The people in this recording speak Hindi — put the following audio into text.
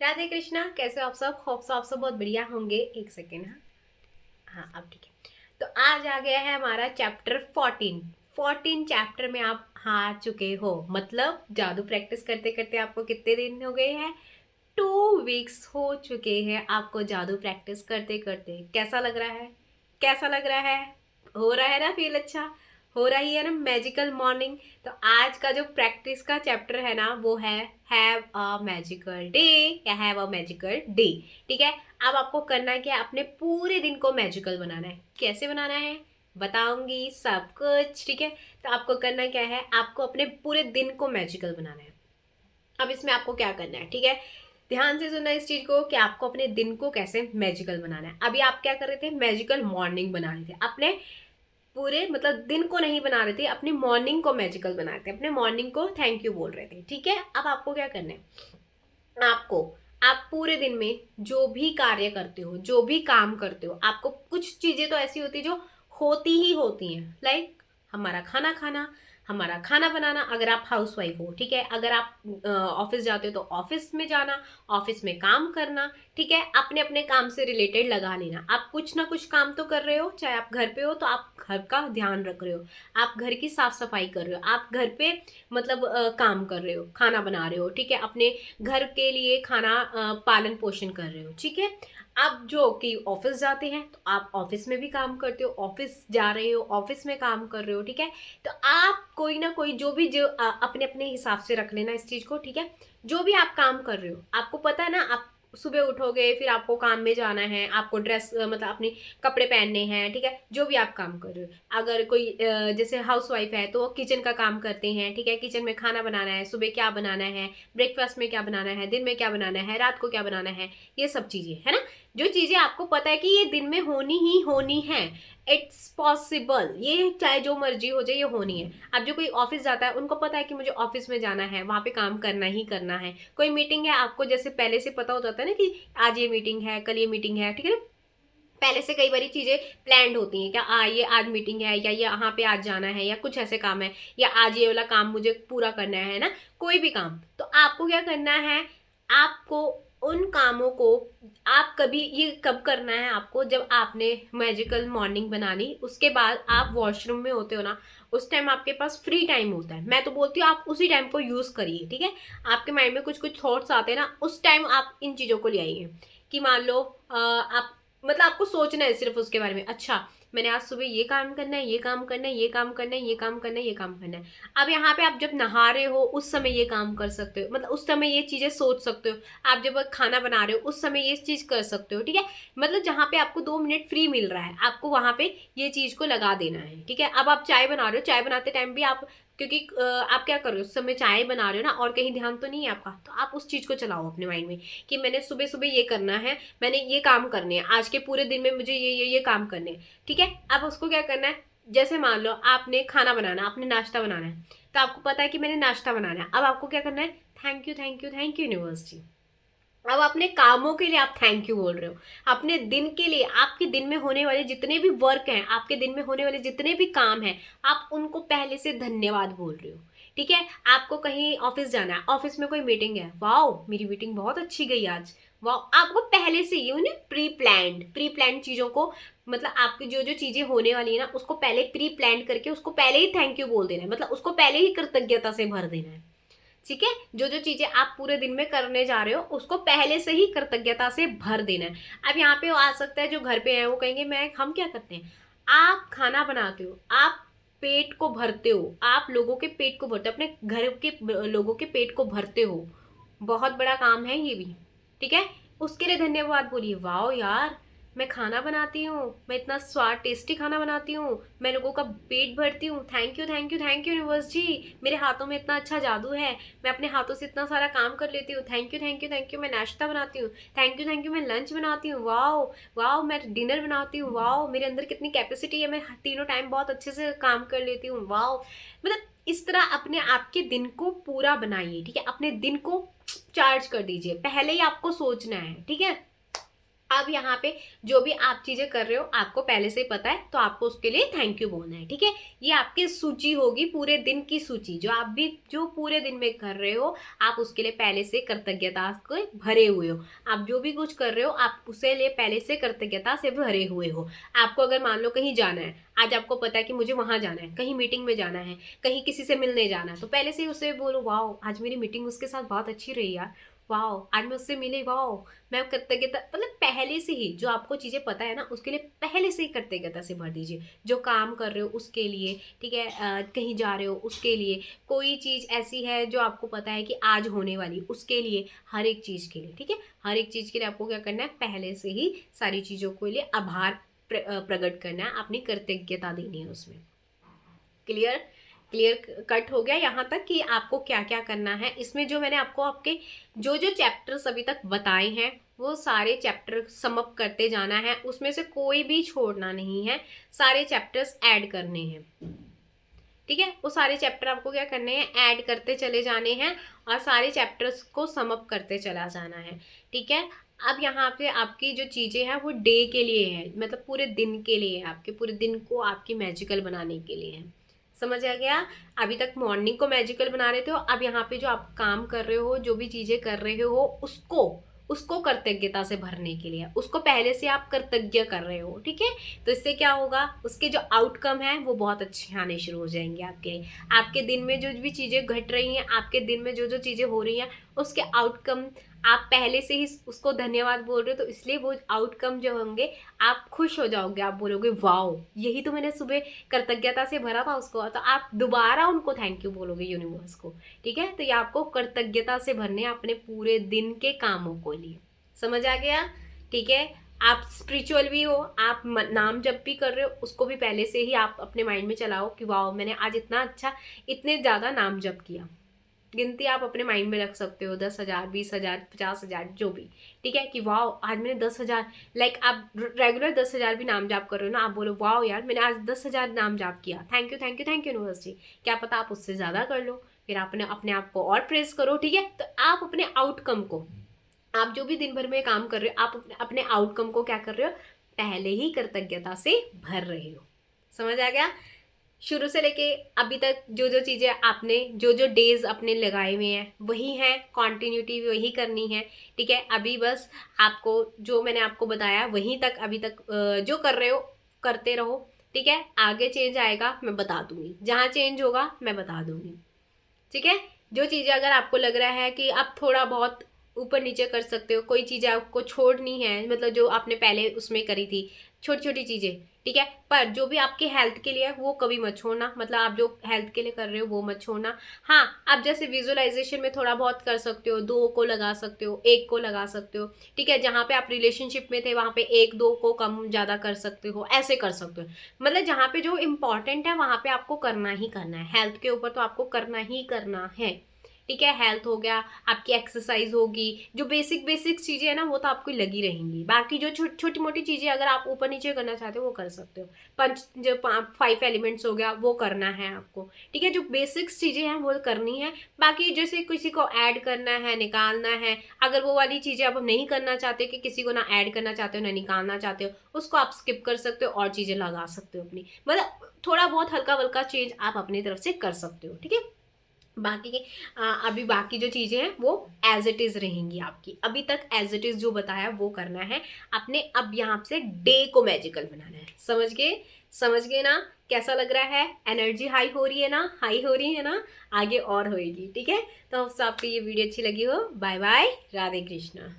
राधे कृष्णा, कैसे हो आप सब? होप सो आप सब बहुत बढ़िया होंगे। एक सेकेंड। हाँ हाँ, अब ठीक है। तो आज आ गया है हमारा चैप्टर 14 चैप्टर में आप आ चुके हो। मतलब जादू प्रैक्टिस करते करते आपको कितने दिन हो गए हैं? 2 वीक्स हो चुके हैं आपको जादू प्रैक्टिस करते करते। कैसा लग रहा है? कैसा लग रहा है? हो रहा है ना फील? अच्छा हो रही है ना मैजिकल मॉर्निंग? तो आज का जो प्रैक्टिस का चैप्टर है ना वो है हैव अ मैजिकल डे या हैव अ मैजिकल डे। ठीक है। अब आपको करना है कि अपने पूरे दिन को मैजिकल बनाना है। कैसे बनाना है बताऊंगी सब कुछ। ठीक है। तो आपको करना क्या है, आपको अपने पूरे दिन को मैजिकल बनाना है। अब इसमें आपको क्या करना है, ठीक है, ध्यान से सुनना इस चीज को कि आपको अपने दिन को कैसे मैजिकल बनाना है। अभी आप क्या कर रहे थे? मैजिकल मॉर्निंग बना रहे थे। अपने पूरे मतलब दिन को नहीं बना रहे थे, अपनी मॉर्निंग को मैजिकल बना रहे थे, अपने मॉर्निंग को थैंक यू बोल रहे थे। ठीक है। अब आपको क्या करना है, आपको आप पूरे दिन में जो भी कार्य करते हो, जो भी काम करते हो, आपको कुछ चीजें तो ऐसी होती है जो होती ही होती हैं। लाइक हमारा खाना खाना, हमारा खाना बनाना, अगर आप हाउस वाइफ हो। ठीक है। अगर आप ऑफिस जाते हो तो ऑफिस में जाना, ऑफिस में काम करना। ठीक है। अपने अपने काम से रिलेटेड लगा लेना। आप कुछ ना कुछ काम तो कर रहे हो, चाहे आप घर पे हो तो आप घर का ध्यान रख रहे हो, आप घर की साफ सफाई कर रहे हो, आप घर पे मतलब काम कर रहे हो, खाना बना रहे हो। ठीक है। अपने घर के लिए खाना पालन पोषण कर रहे हो। ठीक है। आप जो कि ऑफिस जाते हैं तो आप ऑफिस में भी काम करते हो, ऑफिस जा रहे हो, ऑफिस में काम कर रहे हो। ठीक है। तो आप कोई ना कोई जो भी जो अपने अपने हिसाब से रख लेना इस चीज को। ठीक है। जो भी आप काम कर रहे हो, आपको पता है ना, आप सुबह उठोगे, फिर आपको काम में जाना है, आपको ड्रेस मतलब अपने कपड़े पहनने हैं। ठीक है। जो भी आप काम कर रहे हो, अगर कोई जैसे हाउस वाइफ है तो वो किचन का काम करते हैं। ठीक है। किचन में खाना बनाना है, सुबह क्या बनाना है, ब्रेकफास्ट में क्या बनाना है, दिन में क्या बनाना है, रात को क्या बनाना है, ये सब चीजें है ना। जो चीजें आपको पता है कि ये दिन में होनी ही होनी है, इट्स पॉसिबल, ये चाहे जो मर्जी हो जाए ये होनी है। अब जो कोई ऑफिस जाता है उनको पता है कि मुझे ऑफिस में जाना है, वहां पे काम करना ही करना है। कोई मीटिंग है, आपको जैसे पहले से पता हो जाता है ना कि आज ये मीटिंग है, कल ये मीटिंग है। ठीक है ना। पहले से कई बारी चीजें प्लान्ड होती हैं, क्या ये आज मीटिंग है, या ये यहाँ पे आज जाना है, या कुछ ऐसे काम है, या आज ये वाला काम मुझे पूरा करना है ना, कोई भी काम। तो आपको क्या करना है, आपको उन कामों को आप कभी ये कब करना है आपको, जब आपने मैजिकल मॉर्निंग बनानी, उसके बाद आप वॉशरूम में होते हो ना, उस टाइम आपके पास फ्री टाइम होता है। मैं तो बोलती हूँ आप उसी टाइम को यूज करिए। ठीक है। आपके माइंड में कुछ कुछ थॉट्स आते हैं ना, उस टाइम आप इन चीजों को ले आइए। कि मान लो आप मतलब आपको सोचना है सिर्फ उसके बारे में। अच्छा, मैंने आज सुबह ये काम करना है, ये काम करना है, ये काम करना है, ये काम करना है, ये काम करना है। अब यहाँ पे आप जब नहा रहे हो उस समय ये काम कर सकते हो, मतलब उस समय ये चीजें सोच सकते हो। आप जब खाना बना रहे हो उस समय ये चीज कर सकते हो। ठीक है। मतलब जहाँ पे आपको 2 मिनट फ्री मिल रहा है, आपको वहां पे ये चीज को लगा देना है। ठीक है। अब आप चाय बना रहे हो, चाय बनाते टाइम भी आप, क्योंकि आप क्या कर रहे हो उस समय, चाय बना रहे हो ना, और कहीं ध्यान तो नहीं है आपका, तो आप उस चीज को चलाओ अपने माइंड में कि मैंने सुबह सुबह ये करना है, मैंने ये काम करने हैं, आज के पूरे दिन में मुझे ये काम करने हैं। ठीक है। अब उसको क्या करना है, जैसे मान लो आपने खाना बनाना, आपने नाश्ता बनाना है, तो आपको पता है कि मैंने नाश्ता बनाना है। अब आपको क्या करना है, thank you thank you thank U university. अब अपने कामों के लिए आप थैंक यू बोल रहे हो, अपने दिन के लिए, आपके दिन में होने वाले जितने भी वर्क हैं, आपके दिन में होने वाले जितने भी काम हैं, आप उनको पहले से धन्यवाद बोल रहे हो। ठीक है। आपको कहीं ऑफिस जाना है, ऑफिस में कोई मीटिंग है, वाओ मेरी मीटिंग बहुत अच्छी गई आज, वाओ। आपको पहले से ही उन्हें प्री प्लान्ड चीजों को, मतलब आपकी जो जो चीजें होने वाली है ना उसको पहले प्री प्लान करके उसको पहले ही थैंक यू बोल देना है, मतलब उसको पहले ही कृतज्ञता से भर देना है। ठीक है। जो जो चीजें आप पूरे दिन में करने जा रहे हो उसको पहले से ही कृतज्ञता से भर देना है। अब यहाँ पे आ सकता है जो घर पे हैं वो कहेंगे मैं हम क्या करते हैं, आप खाना बनाते हो, आप पेट को भरते हो, आप लोगों के पेट को भरते हो, अपने घर के लोगों के पेट को भरते हो, बहुत बड़ा काम है ये भी। ठीक है। उसके लिए धन्यवाद बोलिए, वाह यार मैं खाना बनाती हूँ, मैं इतना स्वाद टेस्टी खाना बनाती हूँ, मैं लोगों का पेट भरती हूँ, thank you thank you thank you universe जी, मेरे हाथों में इतना अच्छा जादू है, मैं अपने हाथों से इतना सारा काम कर लेती हूँ, thank you thank you thank you, मैं नाश्ता बनाती हूँ, थैंक यू मैं लंच बनाती हूँ, वाओ वाओ मैं डिनर बनाती हूँ, वाओ मेरे अंदर कितनी कैपेसिटी है, मैं तीनों टाइम बहुत अच्छे से काम कर लेती हूँ, वाओ। मतलब इस तरह अपने आपके दिन को पूरा बनाइए। ठीक है। अपने दिन को चार्ज कर दीजिए, पहले ही आपको सोचना है। ठीक है। अब यहाँ पे जो भी आप चीजें कर रहे हो आपको पहले से ही पता है, तो आपको उसके लिए थैंक यू बोलना है, ठीक है। ये आपकी सूची होगी, पूरे दिन की सूची, जो आप भी जो पूरे दिन में कर रहे हो आप उसके लिए पहले से कृतज्ञता को भरे हुए हो। आप जो भी कुछ कर रहे हो आप उसे लिए पहले से कृतज्ञता से भरे हुए हो। आपको अगर मान लो कहीं जाना है, आज आपको पता है कि मुझे वहां जाना है, कहीं मीटिंग में जाना है, कहीं किसी से मिलने जाना है, तो पहले से ही उसे बोलो वाह आज मेरी मीटिंग उसके साथ बहुत अच्छी रही यार, वाह आज मैं उससे मिली, वाह मैं कृतज्ञता, मतलब पहले से ही जो आपको चीज़ें पता है ना उसके लिए पहले से ही कृतज्ञता से भर दीजिए। जो काम कर रहे हो उसके लिए, ठीक है, कहीं जा रहे हो उसके लिए, कोई चीज़ ऐसी है जो आपको पता है कि आज होने वाली उसके लिए, हर एक चीज़ के लिए, ठीक है, हर एक चीज़ के लिए आपको क्या करना है, पहले से ही सारी चीज़ों के लिए आभार प्रकट करना है, अपनी कृतज्ञता देनी है उसमें। क्लियर क्लियर कट हो गया यहाँ तक कि आपको क्या क्या करना है इसमें। जो मैंने आपको आपके जो जो चैप्टर्स अभी तक बताए हैं वो सारे चैप्टर समअप करते जाना है, उसमें से कोई भी छोड़ना नहीं है, सारे चैप्टर्स ऐड करने हैं, ठीक है। वो सारे चैप्टर आपको क्या करने हैं, ऐड करते चले जाने हैं और सारे चैप्टर्स को समअप करते चला जाना है, ठीक है। अब यहाँ पे आपकी जो चीज़ें हैं वो डे के लिए है, मतलब पूरे दिन के लिए है, आपके पूरे दिन को आपकी मैजिकल बनाने के लिए है। समझ आ गया। अभी तक मॉर्निंग को मैजिकल बना रहे थे, अब यहाँ पे जो आप काम कर रहे हो, जो भी चीज़ें कर रहे हो उसको उसको कृतज्ञता से भरने के लिए, उसको पहले से आप कृतज्ञ कर रहे हो, ठीक है। तो इससे क्या होगा, उसके जो आउटकम है वो बहुत अच्छे आने शुरू हो जाएंगे आपके। आपके दिन में जो भी चीज़ें घट रही हैं, आपके दिन में जो जो चीज़ें हो रही हैं उसके आउटकम आप पहले से ही उसको धन्यवाद बोल रहे हो, तो इसलिए वो आउटकम जो होंगे आप खुश हो जाओगे, आप बोलोगे वाओ यही तो मैंने सुबह कृतज्ञता से भरा था उसको, तो आप दोबारा उनको थैंक यू बोलोगे यूनिवर्स को, ठीक है। तो ये आपको कृतज्ञता से भरने अपने पूरे दिन के कामों को लिए। समझ आ गया, ठीक है। आप स्पिरिचुअल भी हो, आप नाम जप भी कर रहे हो, उसको भी पहले से ही आप अपने माइंड में चलाओ कि वाओ मैंने आज इतना अच्छा, इतने ज़्यादा नाम जप किया। गिनती आप अपने माइंड में रख सकते हो, 10,000, 20,000, 50,000 जो भी, ठीक है, कि वाओ आज मैंने 10,000, लाइक आप रेगुलर 10,000 भी नाम जाप कर रहे हो ना, आप बोलो वाओ यार मैंने आज 10,000 नाम जाप किया, thank you thank you thank U university. क्या पता आप उससे ज़्यादा कर लो, फिर आपने अपने आप को और प्रेस करो, ठीक है। तो आप अपने आउटकम को, आप जो भी दिन भर में काम कर रहे हो आप अपने आउटकम को क्या कर रहे हो, पहले ही कृतज्ञता से भर रहे हो। समझ आ गया। शुरू से लेके अभी तक जो जो चीज़ें आपने जो जो डेज अपने लगाए हुए हैं वही हैं, कॉन्टिन्यूटी वही करनी है, ठीक है। अभी बस आपको जो मैंने आपको बताया वहीं तक अभी तक जो कर रहे हो करते रहो, ठीक है। आगे चेंज आएगा मैं बता दूंगी, जहाँ चेंज होगा मैं बता दूंगी, ठीक है। जो चीज़ें अगर आपको लग रहा है कि आप थोड़ा बहुत ऊपर नीचे कर सकते हो, कोई चीज़ आपको छोड़नी है, मतलब जो आपने पहले उसमें करी थी छोटी छोटी चीज़ें, ठीक है, पर जो भी आपके हेल्थ के लिए है वो कभी मत छोड़ना, मतलब आप जो हेल्थ के लिए कर रहे हो वो मत छोड़ना। हाँ आप जैसे विजुअलाइजेशन में थोड़ा बहुत कर सकते हो, 2 को लगा सकते हो, 1 को लगा सकते हो, ठीक है। जहाँ पे आप रिलेशनशिप में थे वहाँ पे 1-2 को कम ज़्यादा कर सकते हो, ऐसे कर सकते हो। मतलब जहाँ पे जो इम्पोर्टेंट है वहाँ पे आपको करना ही करना है, हेल्थ के ऊपर तो आपको करना ही करना है, ठीक है। हेल्थ हो गया, आपकी एक्सरसाइज होगी, जो बेसिक बेसिक चीज़ें हैं ना वो तो आपको लगी रहेंगी, बाकी जो छोटी मोटी चीज़ें अगर आप ऊपर नीचे करना चाहते हो वो कर सकते हो। पंच जो 5 एलिमेंट्स हो गया वो करना है आपको, ठीक है। जो बेसिक्स चीज़ें हैं वो करनी है, बाकी जैसे किसी को ऐड करना है निकालना है, अगर वो वाली चीज़ें आप नहीं करना चाहते कि किसी को ना ऐड करना चाहते हो ना निकालना चाहते हो, उसको आप स्किप कर सकते हो और चीज़ें लगा सकते हो अपनी, मतलब थोड़ा बहुत हल्का वल्का चेंज आप अपनी तरफ से कर सकते हो, ठीक है। बाकी के अभी बाकी जो चीज़ें हैं वो एज इट इज़ रहेंगी आपकी, अभी तक एज इट इज़ जो बताया वो करना है आपने। अब यहाँ से डे को मैजिकल बनाना है, समझ गए ना, कैसा लग रहा है, एनर्जी हाई हो रही है ना, हाई हो रही है ना, आगे और होएगी, ठीक है। तो आपको ये वीडियो अच्छी लगी हो, बाय बाय, राधे कृष्णा।